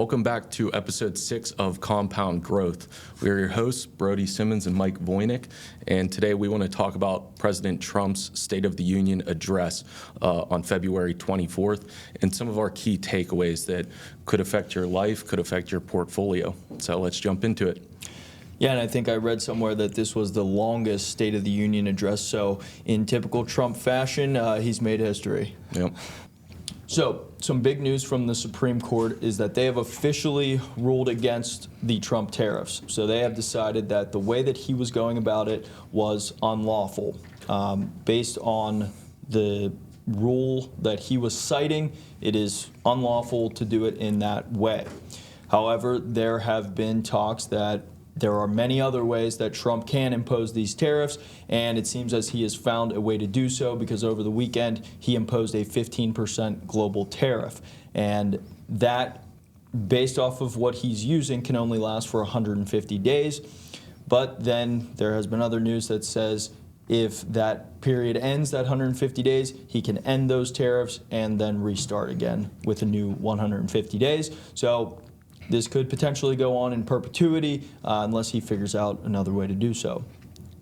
Welcome back to episode 6 of Compound Growth. We are your hosts, Brody Simmons and Mike Voynick, and today we want to talk about President Trump's State of the Union address on February 24th and some of our key takeaways that could affect your life, could affect your portfolio. So let's jump into it. Yeah, and I think I read somewhere that this was the longest State of the Union address, so in typical Trump fashion, he's made history. Yep. So, some big news from the Supreme Court is that they have officially ruled against the Trump tariffs. So they have decided that the way that he was going about it was unlawful. Based on the rule that he was citing, it is unlawful to do it in that way. However, there have been talks that there are many other ways that Trump can impose these tariffs, and it seems as he has found a way to do so because over the weekend he imposed a 15% global tariff. And that, based off of what he's using, can only last for 150 days. But then there has been other news that says if that period ends, that 150 days, he can end those tariffs and then restart again with a new 150 days. So this could potentially go on in perpetuity unless he figures out another way to do so.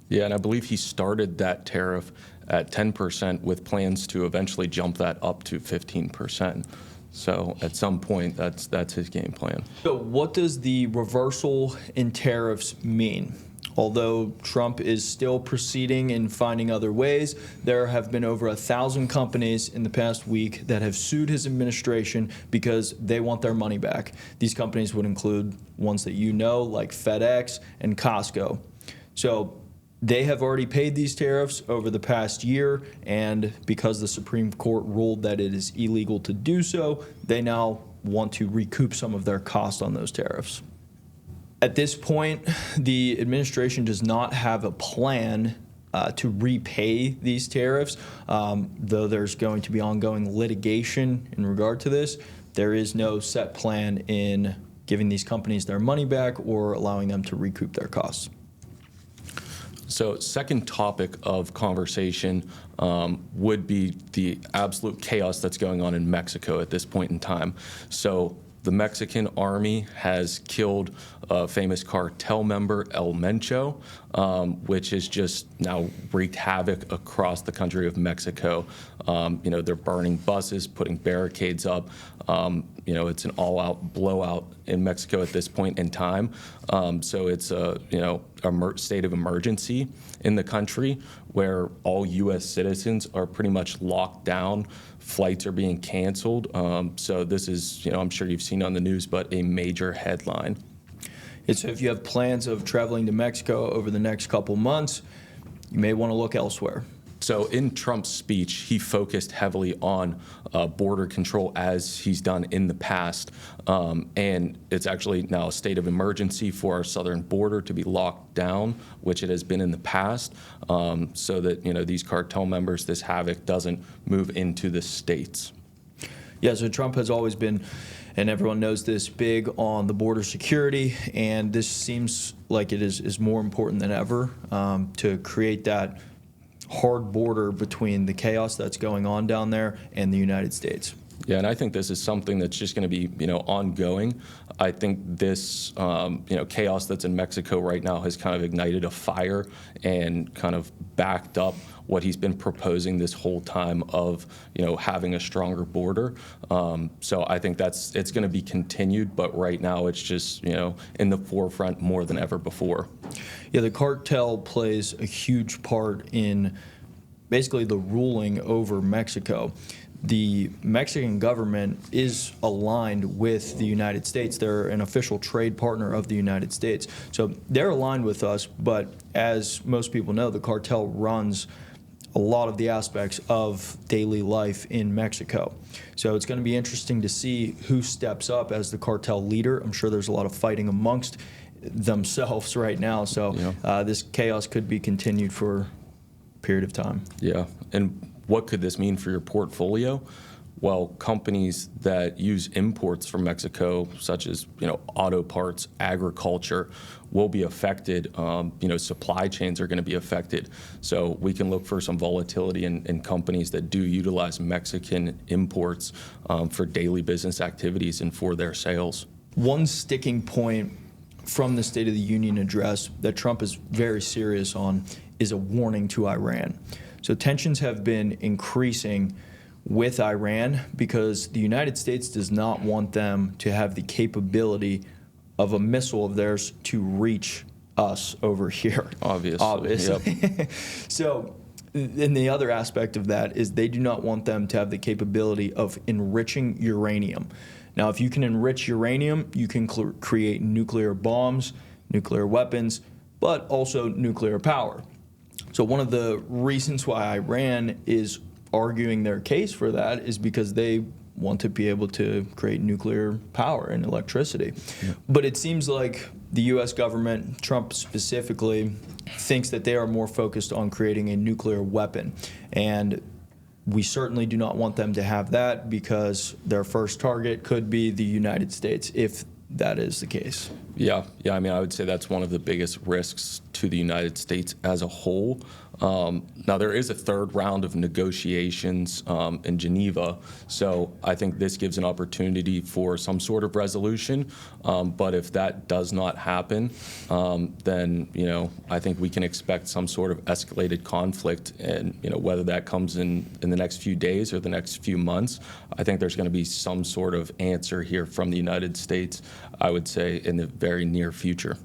Yeah, and I believe he started that tariff at 10% with plans to eventually jump that up to 15%. So at some point, that's his game plan. So what does the reversal in tariffs mean? Although Trump is still proceeding in finding other ways, there have been over 1,000 companies in the past week that have sued his administration because they want their money back. These companies would include ones that you know, like FedEx and Costco. So they have already paid these tariffs over the past year, and because the Supreme Court ruled that it is illegal to do so, they now want to recoup some of their cost on those tariffs. At this point, the administration does not have a plan to repay these tariffs, though there's going to be ongoing litigation in regard to this. There is no set plan in giving these companies their money back or allowing them to recoup their costs. So second topic of conversation would be the absolute chaos that's going on in Mexico at this point in time. So the Mexican army has killed a famous cartel member, El Mencho, which has just now wreaked havoc across the country of Mexico. They're burning buses, putting barricades up. It's an all-out blowout in Mexico at this point in time. So it's a state of emergency in the country where all U.S. citizens are pretty much locked down. Flights are being canceled. So this is, I'm sure you've seen on the news, but a major headline. So if you have plans of traveling to Mexico over the next couple months, you may want to look elsewhere. So in Trump's speech, he focused heavily on border control as he's done in the past. And it's actually now a state of emergency for our southern border to be locked down, which it has been in the past, so that, these cartel members, this havoc doesn't move into the states. Yeah, so Trump has always been, and everyone knows this, big on the border security, and this seems like it is more important than ever to create that hard border between the chaos that's going on down there and the United States. Yeah, and I think this is something that's just going to be, ongoing. I think this, chaos that's in Mexico right now has kind of ignited a fire and kind of backed up what he's been proposing this whole time of, having a stronger border. So I think it's going to be continued, but right now it's just, in the forefront more than ever before. Yeah, the cartel plays a huge part in basically the ruling over Mexico. The Mexican government is aligned with the United States. They're an official trade partner of the United States. So they're aligned with us, but as most people know, the cartel runs a lot of the aspects of daily life in Mexico. So it's going to be interesting to see who steps up as the cartel leader. I'm sure there's a lot of fighting amongst themselves right now. So this chaos could be continued for a period of time. Yeah, and what could this mean for your portfolio? Well, companies that use imports from Mexico, such as auto parts, agriculture, will be affected. Supply chains are going to be affected. So we can look for some volatility in companies that do utilize Mexican imports for daily business activities and for their sales. One sticking point from the State of the Union address that Trump is very serious on is a warning to Iran. So tensions have been increasing with Iran because the United States does not want them to have the capability of a missile of theirs to reach us over here. Obviously. Yep. So, and the other aspect of that is they do not want them to have the capability of enriching uranium. Now, if you can enrich uranium, you can create nuclear bombs, nuclear weapons, but also nuclear power. So one of the reasons why Iran is arguing their case for that is because they want to be able to create nuclear power and electricity. Yeah. But it seems like the U.S. government, Trump specifically, thinks that they are more focused on creating a nuclear weapon. And we certainly do not want them to have that because their first target could be the United States if that is the case. Yeah. I mean, I would say that's one of the biggest risks to the United States as a whole. Now, there is a third round of negotiations in Geneva, so I think this gives an opportunity for some sort of resolution. But if that does not happen, then I think we can expect some sort of escalated conflict, and whether that comes in the next few days or the next few months, I think there's going to be some sort of answer here from the United States, I would say, in the very near future.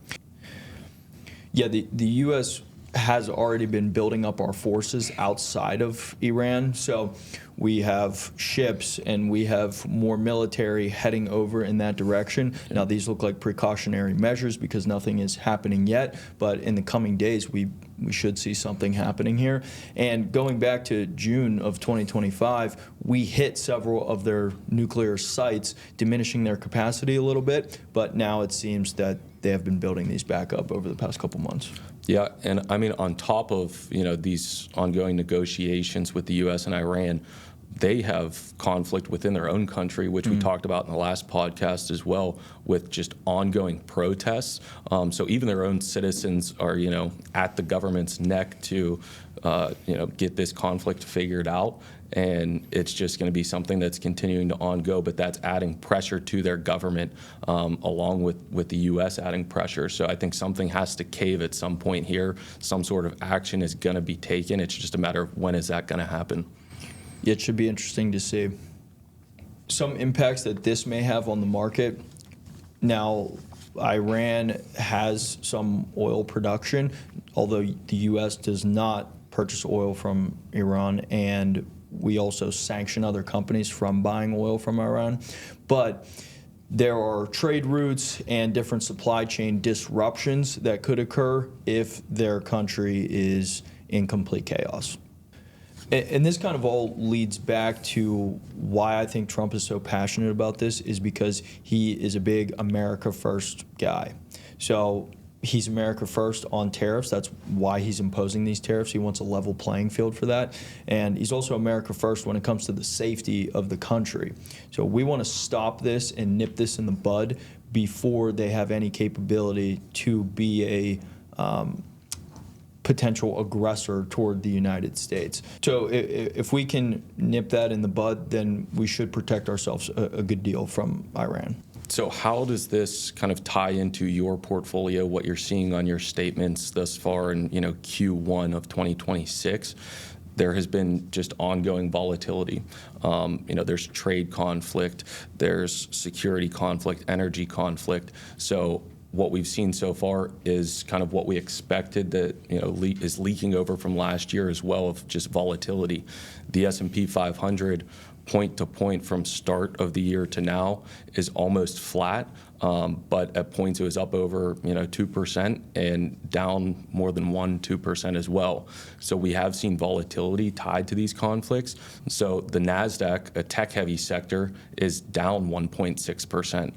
Yeah, the U.S. has already been building up our forces outside of Iran. So we have ships and we have more military heading over in that direction. Now, these look like precautionary measures because nothing is happening yet. But in the coming days, we should see something happening here. And going back to June of 2025, we hit several of their nuclear sites, diminishing their capacity a little bit. But now it seems that they have been building these back up over the past couple months. Yeah, and I mean, on top of these ongoing negotiations with the U.S. and Iran, they have conflict within their own country, which we talked about in the last podcast as well, with just ongoing protests. So even their own citizens are, at the government's neck to, get this conflict figured out. And it's just going to be something that's continuing to ongo, but that's adding pressure to their government, along with the U.S. adding pressure. So I think something has to cave at some point here. Some sort of action is going to be taken. It's just a matter of when is that going to happen. It should be interesting to see some impacts that this may have on the market. Now, Iran has some oil production, although the U.S. does not purchase oil from Iran, and we also sanction other companies from buying oil from Iran. But there are trade routes and different supply chain disruptions that could occur if their country is in complete chaos. And this kind of all leads back to why I think Trump is so passionate about this, is because he is a big America First guy. So he's America First on tariffs. That's why he's imposing these tariffs. He wants a level playing field for that. And he's also America First when it comes to the safety of the country. So we want to stop this and nip this in the bud before they have any capability to be a potential aggressor toward the United States. So if we can nip that in the bud, then we should protect ourselves a good deal from Iran. So how does this kind of tie into your portfolio, what you're seeing on your statements thus far in Q1 of 2026? There has been just ongoing volatility. There's trade conflict, there's security conflict, energy conflict. So what we've seen so far is kind of what we expected, that is leaking over from last year as well, of just volatility. The S&P 500 point to point from start of the year to now is almost flat, but at points it was up over 2% and down more than 2% as well. So we have seen volatility tied to these conflicts. So the NASDAQ, a tech-heavy sector, is down 1.6%.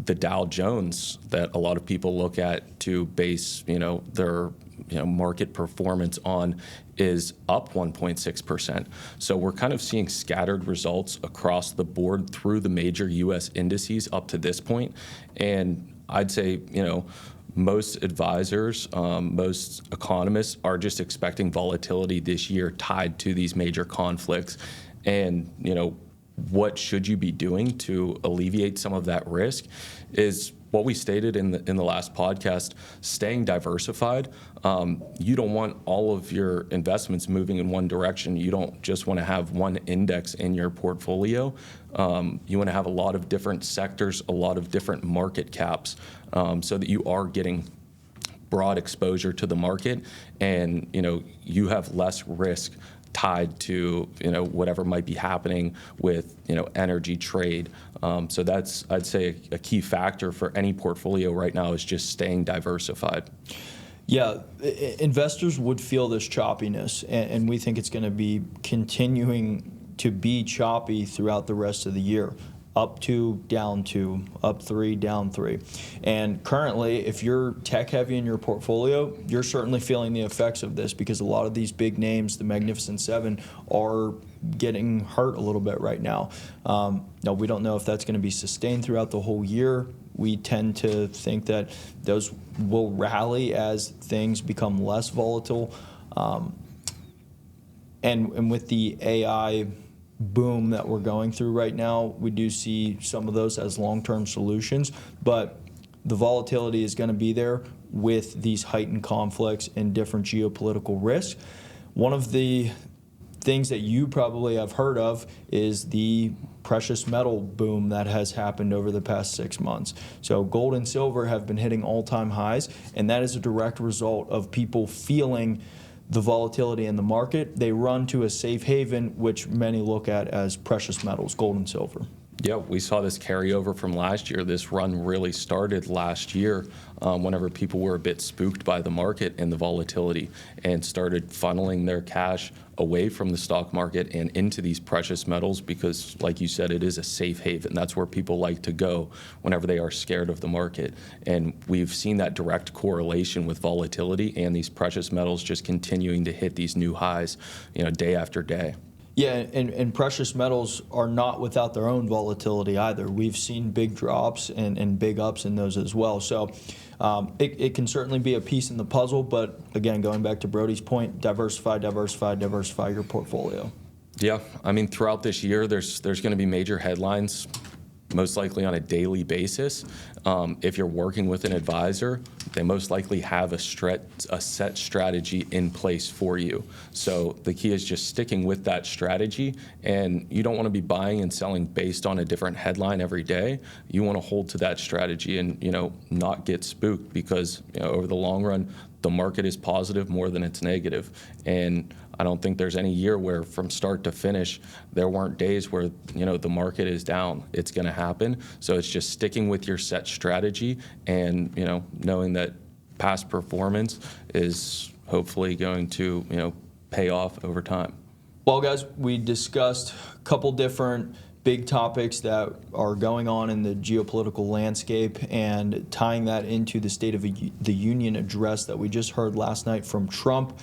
The Dow Jones, that a lot of people look at to base their market performance on, is up 1.6%. So we're kind of seeing scattered results across the board through the major U.S. indices up to this point. And I'd say most advisors, most economists are just expecting volatility this year tied to these major conflicts. And what should you be doing to alleviate some of that risk is what we stated in the last podcast, staying diversified. You don't want all of your investments moving in one direction. You don't just want to have one index in your portfolio. You want to have a lot of different sectors, a lot of different market caps, so that you are getting broad exposure to the market, and you have less risk tied to whatever might be happening with energy trade. So that's, I'd say, a key factor for any portfolio right now is just staying diversified. Yeah, investors would feel this choppiness, and we think it's going to be continuing to be choppy throughout the rest of the year. Up 2, down 2, up 3, down 3. And currently, if you're tech heavy in your portfolio, you're certainly feeling the effects of this, because a lot of these big names, the Magnificent Seven, are getting hurt a little bit right now. Now, we don't know if that's going to be sustained throughout the whole year. We tend to think that those will rally as things become less volatile. And with the AI boom that we're going through right now, we do see some of those as long-term solutions, but the volatility is going to be there with these heightened conflicts and different geopolitical risks. One of the things that you probably have heard of is the precious metal boom that has happened over the past 6 months. So gold and silver have been hitting all-time highs, and that is a direct result of people feeling the volatility in the market. They run to a safe haven, which many look at as precious metals, gold and silver. Yeah, we saw this carryover from last year. This run really started last year whenever people were a bit spooked by the market and the volatility and started funneling their cash away from the stock market and into these precious metals because, like you said, it is a safe haven. That's where people like to go whenever they are scared of the market. And we've seen that direct correlation with volatility and these precious metals just continuing to hit these new highs, day after day. Yeah, and precious metals are not without their own volatility either. We've seen big drops and big ups in those as well. So it can certainly be a piece in the puzzle, but again, going back to Brody's point, diversify your portfolio. Yeah, I mean, throughout this year, there's going to be major headlines, most likely on a daily basis. If you're working with an advisor, they most likely have a set strategy in place for you. So the key is just sticking with that strategy, and you don't want to be buying and selling based on a different headline every day. You want to hold to that strategy and not get spooked, because over the long run, the market is positive more than it's negative. And I don't think there's any year where from start to finish there weren't days where the market is down. It's going to happen. So it's just sticking with your set strategy and knowing that past performance is hopefully going to pay off over time. Well, guys, we discussed a couple different big topics that are going on in the geopolitical landscape and tying that into the State of the Union address that we just heard last night from Trump.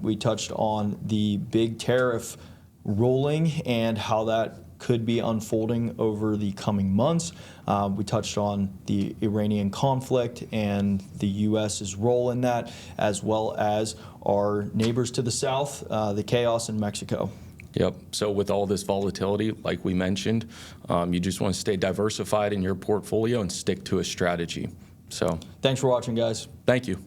We touched on the big tariff ruling and how that could be unfolding over the coming months. We touched on the Iranian conflict and the U.S.'s role in that, as well as our neighbors to the south, the chaos in Mexico. Yep. So with all this volatility, like we mentioned, you just want to stay diversified in your portfolio and stick to a strategy. So thanks for watching, guys. Thank you.